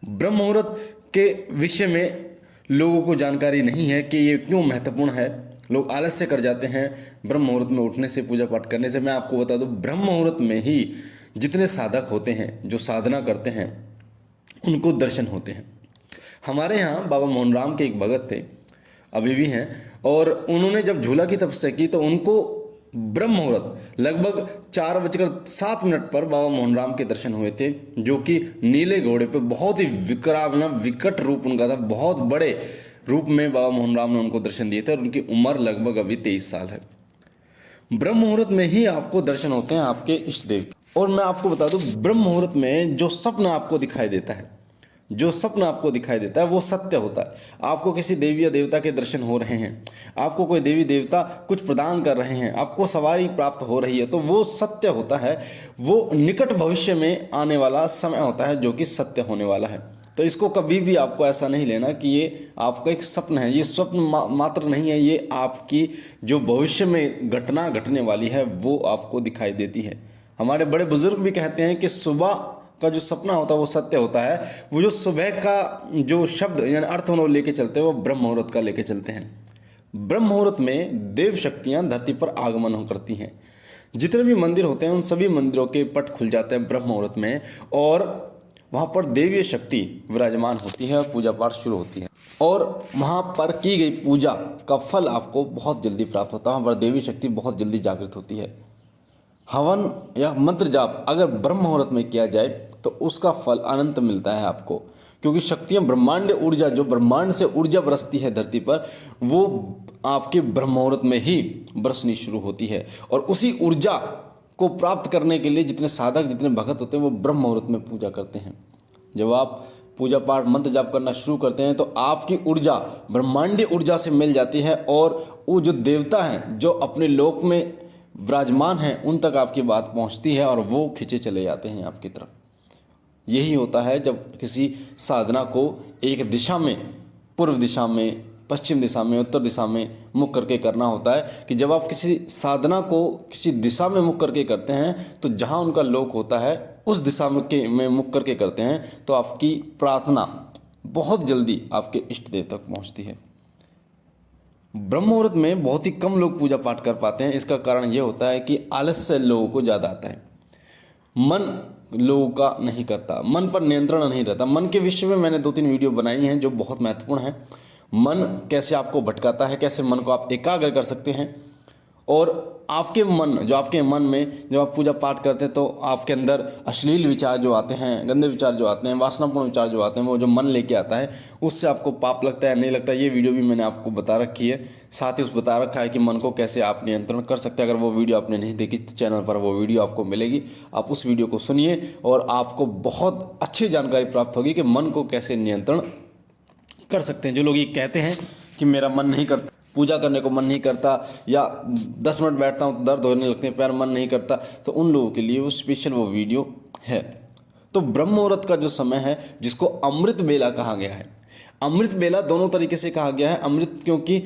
ब्रह्म मुहूर्त के विषय में लोगों को जानकारी नहीं है कि ये क्यों महत्वपूर्ण है। लोग आलस्य कर जाते हैं ब्रह्म मुहूर्त में उठने से, पूजा पाठ करने से। मैं आपको बता दूं, ब्रह्म मुहूर्त में ही जितने साधक होते हैं, जो साधना करते हैं, उनको दर्शन होते हैं। हमारे यहाँ बाबा मोहन राम के एक भगत थे, अभी भी हैं, और उन्होंने जब झूला की तपस्या की तो उनको ब्रह्म मुहूर्त लगभग 4:07 पर बाबा मोहन राम के दर्शन हुए थे, जो कि नीले घोड़े पे बहुत ही विकट रूप उनका था। बहुत बड़े रूप में बाबा मोहन राम ने उनको दर्शन दिए थे और उनकी उम्र लगभग अभी 23 साल है। ब्रह्म मुहूर्त में ही आपको दर्शन होते हैं आपके इष्ट देव के। और मैं आपको बता दूं, ब्रह्म मुहूर्त में जो सपना आपको दिखाई देता है, वो सत्य होता है। आपको किसी देवी या देवता के दर्शन हो रहे हैं, आपको कोई देवी देवता कुछ प्रदान कर रहे हैं, आपको सवारी प्राप्त हो रही है, तो वो सत्य होता है। वो निकट भविष्य में आने वाला समय होता है जो कि सत्य होने वाला है। तो इसको कभी भी आपको ऐसा नहीं लेना कि ये आपका एक स्वप्न है। ये स्वप्न मात्र नहीं है, ये आपकी जो भविष्य में घटना घटने वाली है वो आपको दिखाई देती है। हमारे बड़े बुजुर्ग भी कहते हैं कि सुबह का जो सपना होता है वो सत्य होता है। वो जो सुबह का जो शब्द यानी अर्थ वो लेके चलते हैं, वो ब्रह्म मुहूर्त का लेके चलते हैं। ब्रह्म मुहूर्त में देव शक्तियाँ धरती पर आगमन करती हैं। जितने भी मंदिर होते हैं उन सभी मंदिरों के पट खुल जाते हैं ब्रह्म मुहूर्त में, और वहाँ पर देवीय शक्ति विराजमान होती है और पूजा पाठ शुरू होती है। और वहाँ पर की गई पूजा का फल आपको बहुत जल्दी प्राप्त होता है। वहाँ पर देवी शक्ति बहुत जल्दी जागृत होती है। हवन या मंत्र जाप अगर ब्रह्म मुहूर्त में किया जाए तो उसका फल अनंत मिलता है आपको, क्योंकि शक्तियाँ ब्रह्मांड ऊर्जा, जो ब्रह्मांड से ऊर्जा बरसती है धरती पर, वो आपके ब्रह्म मुहूर्त में ही बरसनी शुरू होती है। और उसी ऊर्जा को प्राप्त करने के लिए जितने साधक, जितने भगत होते हैं, वो ब्रह्म मुहूर्त में पूजा करते हैं। जब आप पूजा पाठ मंत्र जाप करना शुरू करते हैं तो आपकी ऊर्जा ब्रह्मांडीय ऊर्जा से मिल जाती है, और वो जो देवता हैं जो अपने लोक में विराजमान हैं उन तक आपकी बात पहुंचती है और वो खिंचे चले जाते हैं आपकी तरफ। यही होता है जब किसी साधना को एक दिशा में, पूर्व दिशा में, पश्चिम दिशा में, उत्तर दिशा में मुख करके करना होता है। कि जब आप किसी साधना को किसी दिशा में मुख करके करते हैं तो जहाँ उनका लोक होता है उस दिशा में मुख करके करते हैं, तो आपकी प्रार्थना बहुत जल्दी आपके इष्ट देव तक पहुँचती है। ब्रह्म मुहूर्त में बहुत ही कम लोग पूजा पाठ कर पाते हैं। इसका कारण ये होता है कि आलस्य लोगों को ज़्यादा आता है, मन लोगों का नहीं करता, मन पर नियंत्रण नहीं रहता। मन के विषय में मैंने 2-3 वीडियो बनाई हैं जो बहुत महत्वपूर्ण है। मन कैसे आपको भटकाता है, कैसे मन को आप एकाग्र कर सकते हैं, और आपके मन, जो आपके मन में जब आप पूजा पाठ करते हैं तो आपके अंदर अश्लील विचार जो आते हैं, गंदे विचार जो आते हैं, वासनापूर्ण विचार जो आते हैं, वो जो मन लेके आता है उससे आपको पाप लगता है नहीं लगता, ये वीडियो भी मैंने आपको बता रखी है। साथ ही उस बता रखा है कि मन को कैसे आप नियंत्रण कर सकते हैं। अगर वो वीडियो आपने नहीं देखी तो चैनल पर वो वीडियो आपको मिलेगी, आप उस वीडियो को सुनिए और आपको बहुत अच्छी जानकारी प्राप्त होगी कि मन को कैसे नियंत्रण कर सकते हैं। जो लोग ये कहते हैं कि मेरा मन नहीं करता, पूजा करने को मन नहीं करता, या 10 मिनट बैठता हूँ दर्द होने लगते हैं, पैर मन नहीं करता, तो उन लोगों के लिए वो स्पेशल वो वीडियो है। तो ब्रह्म मुहूर्त का जो समय है जिसको अमृत बेला कहा गया है, अमृत बेला दोनों तरीके से कहा गया है। अमृत क्योंकि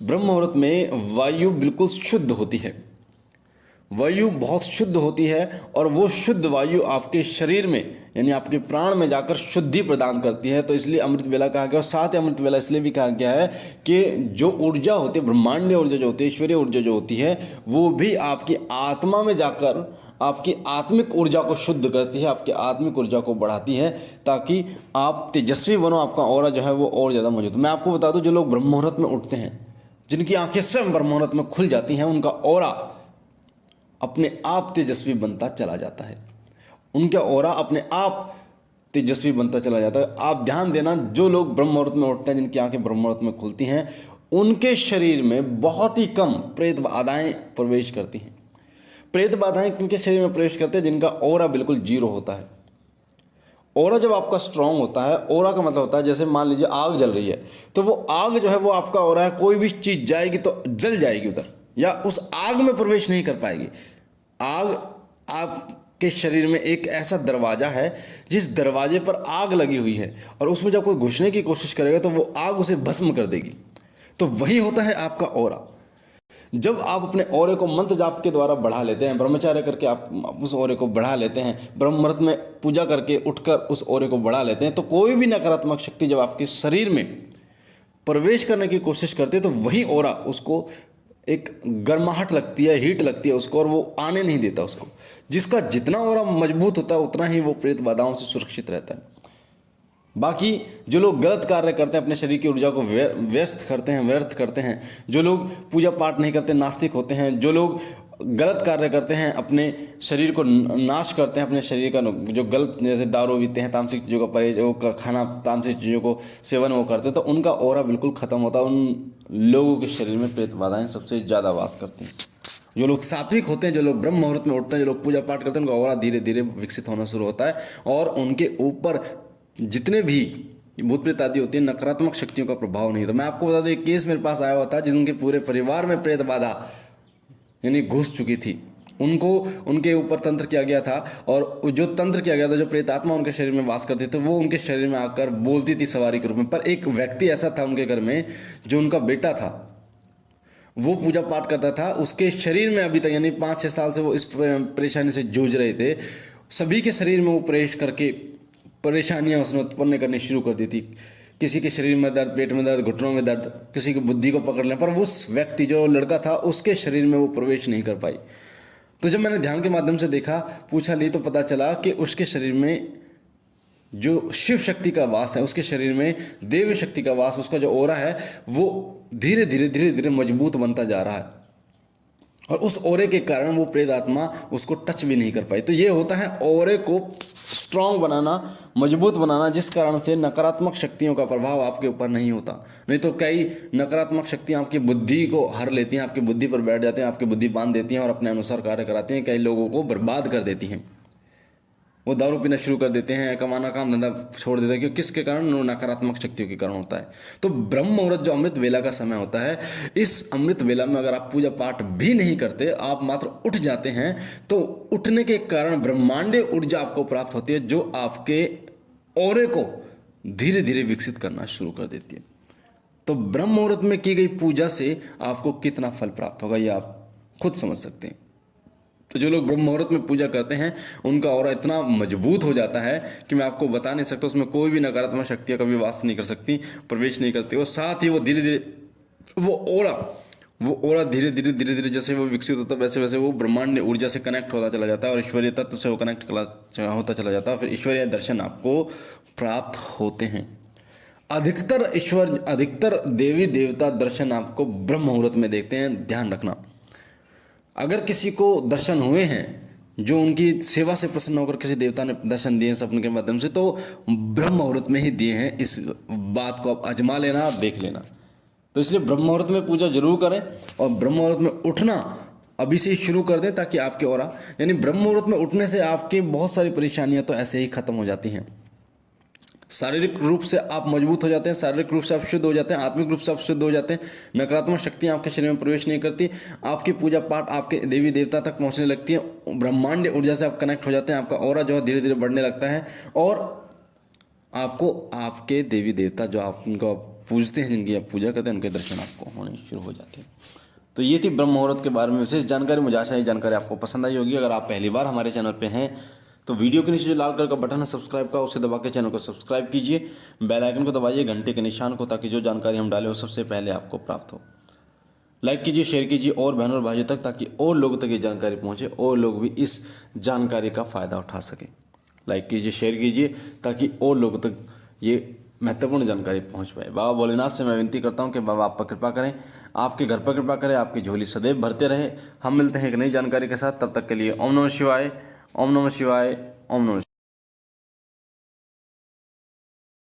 ब्रह्म मुहूर्त में वायु बिल्कुल शुद्ध होती है, वायु बहुत शुद्ध होती है, और वो शुद्ध वायु आपके शरीर में यानी आपके प्राण में जाकर शुद्धि प्रदान करती है। तो इसलिए अमृत बेला कहा गया। और साथ ही अमृत बेला इसलिए भी कहा गया है कि जो ऊर्जा होती है, ब्रह्मांडीय ऊर्जा जो होती है, ईश्वरीय ऊर्जा जो होती है, वो भी आपकी आत्मा में जाकर आपकी आत्मिक ऊर्जा को शुद्ध करती है, आपकी आत्मिक ऊर्जा को बढ़ाती है, ताकि आप तेजस्वी बनो, आपका ऑरा जो है वो और ज़्यादा मौजूद। मैं आपको बता दूं, जो लोग ब्रह्म मुहूर्त में उठते हैं, जिनकी आंखें स्वयं ब्रह्म मुहूर्त में खुल जाती हैं, उनका ऑरा अपने आप तेजस्वी बनता चला जाता है। उनका ऑरा अपने आप तेजस्वी बनता चला जाता है। आप ध्यान देना, जो लोग ब्रह्म मुहूर्त में उठते हैं, जिनकी आंखें ब्रह्म मुहूर्त में खुलती हैं, उनके शरीर में बहुत ही कम प्रेत बाधाएं प्रवेश करती हैं। प्रेत बाधाएं किनके शरीर में प्रवेश करते हैं? जिनका ऑरा बिल्कुल जीरो होता है। ऑरा जब आपका स्ट्रांग होता है, ऑरा का मतलब होता है जैसे मान लीजिए आग जल रही है, तो वो आग जो है वो आपका ऑरा है, कोई भी चीज़ जाएगी तो जल जाएगी उधर, या उस आग में प्रवेश नहीं कर पाएगी। आग आपके शरीर में एक ऐसा दरवाज़ा है जिस दरवाजे पर आग लगी हुई है, और उसमें जब कोई घुसने की कोशिश करेगा तो वो आग उसे भस्म कर देगी। तो वही होता है आपका ऑरा। जब आप अपने ऑरे को मंत्र जाप के द्वारा बढ़ा लेते हैं, ब्रह्मचार्य करके आप उस ऑरे को बढ़ा लेते हैं, ब्रह्म मुहूर्त में पूजा करके उठकर उस ऑरे को बढ़ा लेते हैं, तो कोई भी नकारात्मक शक्ति जब आपके शरीर में प्रवेश करने की कोशिश करती है तो वही ऑरा उसको एक गर्माहट लगती है, हीट लगती है उसको, और वो आने नहीं देता उसको। जिसका जितना ऑरा मजबूत होता है उतना ही वो प्रेत बाधाओं से सुरक्षित रहता है। बाकी जो लोग गलत कार्य करते हैं, अपने शरीर की ऊर्जा को व्यस्त करते हैं, व्यर्थ करते हैं, जो लोग पूजा पाठ नहीं करते, नास्तिक होते हैं, जो लोग गलत कार्य करते हैं, अपने शरीर को नाश करते हैं, अपने शरीर का जो गलत, जैसे दारू पीते हैं, तामसिक चीज़ों का परहेज, वो खाना, तामसिक चीज़ों को सेवन वो करते हैं, तो उनका ऑरा बिल्कुल ख़त्म होता है। उन लोगों के शरीर में प्रेत बाधाएँ सबसे ज़्यादा वास करती हैं। जो लोग सात्विक होते हैं, जो लोग ब्रह्म मुहूर्त में उठते हैं, जो लोग पूजा पाठ करते हैं, उनका ऑरा धीरे धीरे विकसित होना शुरू होता है, और उनके ऊपर जितने भी भूत प्रेत आदि होती है, नकारात्मक शक्तियों का प्रभाव नहीं। तो मैं आपको बता दूं, एक केस मेरे पास आया हुआ था जिनके पूरे परिवार में प्रेत बाधा यानी घुस चुकी थी। उनको उनके ऊपर तंत्र किया गया था, और जो तंत्र किया गया था, जो प्रेत आत्मा उनके शरीर में वास करती थी, वो उनके शरीर में आकर बोलती थी सवारी के रूप में। पर एक व्यक्ति ऐसा था उनके घर में, जो उनका बेटा था, वो पूजा पाठ करता था, उसके शरीर में अभी तक यानी 5-6 साल से वो इस परेशानी से जूझ रहे थे। सभी के शरीर में वो प्रवेश करके परेशानियां उसने उत्पन्न करनी शुरू कर दी थी। किसी के शरीर में दर्द, पेट में दर्द, घुटनों में दर्द, किसी की बुद्धि को पकड़ लें, पर उस व्यक्ति जो लड़का था उसके शरीर में वो प्रवेश नहीं कर पाई। तो जब मैंने ध्यान के माध्यम से देखा, पूछा ली, तो पता चला कि उसके शरीर में जो शिव शक्ति का वास है, उसके शरीर में देव शक्ति का वास, उसका जो ऑरा है वो धीरे धीरे मजबूत बनता जा रहा है, और उस ऑरे के कारण वो प्रेत आत्मा उसको टच भी नहीं कर पाई। तो ये होता है ऑरे को स्ट्रांग बनाना, मजबूत बनाना, जिस कारण से नकारात्मक शक्तियों का प्रभाव आपके ऊपर नहीं होता। नहीं तो कई नकारात्मक शक्तियां आपकी बुद्धि को हर लेती हैं, आपकी बुद्धि पर बैठ जाते हैं, आपकी बुद्धि बांध देती हैं और अपने अनुसार कार्य कराती हैं, कई लोगों को बर्बाद कर देती हैं। वो दारू पीना शुरू कर देते हैं, कमाना काम धंधा छोड़ देते हैं, क्योंकि किसके कारण? नकारात्मक शक्तियों के कारण होता है। तो ब्रह्म मुहूर्त जो अमृत वेला का समय होता है, इस अमृत वेला में अगर आप पूजा पाठ भी नहीं करते, आप मात्र उठ जाते हैं, तो उठने के कारण ब्रह्मांडीय ऊर्जा आपको प्राप्त होती है, जो आपके ऑरे को धीरे धीरे विकसित करना शुरू कर देती है। तो ब्रह्म मुहूर्त में की गई पूजा से आपको कितना फल प्राप्त होगा, ये आप खुद समझ सकते हैं। तो जो लोग ब्रह्म मुहूर्त में पूजा करते हैं, उनका ऑरा इतना मजबूत हो जाता है कि मैं आपको बता नहीं सकता। उसमें कोई भी नकारात्मक शक्तियाँ कभी वास नहीं कर सकती, प्रवेश नहीं करती। और साथ ही वो धीरे धीरे वो ऑरा धीरे धीरे जैसे वो विकसित होता है, वैसे वैसे वो ब्रह्मांड ऊर्जा से कनेक्ट होता चला जाता है, और ईश्वरीय तत्व से वो कनेक्ट होता चला जाता है। फिर ईश्वरीय दर्शन आपको प्राप्त होते हैं। अधिकतर देवी देवता दर्शन आपको ब्रह्म मुहूर्त में देखते हैं, ध्यान रखना। अगर किसी को दर्शन हुए हैं, जो उनकी सेवा से प्रसन्न होकर किसी देवता ने दर्शन दिए सपने के माध्यम से, तो ब्रह्म मुहूर्त में ही दिए हैं। इस बात को आप आजमा लेना, आप देख लेना। तो इसलिए ब्रह्म मुहूर्त में पूजा जरूर करें, और ब्रह्म मुहूर्त में उठना अभी से ही शुरू कर दें, ताकि आपके ऑरा यानी ब्रह्म मुहूर्त में उठने से आपकी बहुत सारी परेशानियां तो ऐसे ही खत्म हो जाती हैं। शारीरिक रूप से आप मजबूत हो जाते हैं, शारीरिक रूप से आप शुद्ध हो जाते हैं, आत्मिक रूप से आप शुद्ध हो जाते हैं, नकारात्मक शक्तियाँ आपके शरीर में प्रवेश नहीं करती, आपकी पूजा पाठ आपके देवी देवता तक पहुँचने लगती है, ब्रह्मांड ऊर्जा से आप कनेक्ट हो जाते हैं, आपका ऑरा जो है धीरे धीरे बढ़ने लगता है, और आपको आपके देवी देवता जो आप उनको पूजते हैं, जिनकी आप पूजा करते हैं, उनके दर्शन आपको होने शुरू हो जाते हैं। तो ये थी ब्रह्म मुहूर्त के बारे में विशेष जानकारी। मुझे आशा है जानकारी आपको पसंद आई होगी। अगर आप पहली बार हमारे चैनल पर हैं तो वीडियो के नीचे जो लाल कलर का बटन है सब्सक्राइब का, उसे दबा के चैनल को सब्सक्राइब कीजिए, बेल आइकन को दबाइए, घंटे के निशान को, ताकि जो जानकारी हम डालें वो सबसे पहले आपको प्राप्त हो। लाइक कीजिए, शेयर कीजिए और बहनों और भाइयों तक, ताकि और लोगों तक ये जानकारी पहुंचे और लोग भी इस जानकारी का फ़ायदा उठा सकें। लाइक कीजिए, शेयर कीजिए, ताकि और लोगों तक ये महत्वपूर्ण जानकारी पहुंच पाए। बाबा भोलेनाथ से मैं विनती करता हूं कि बाबा आप पर कृपा करें, आपके घर पर कृपा करें, आपकी झोली सदैव भरते रहे। हम मिलते हैं एक नई जानकारी के साथ, तब तक के लिए ओम नमः शिवाय, ओम नमः शिवाय, ओम नमः।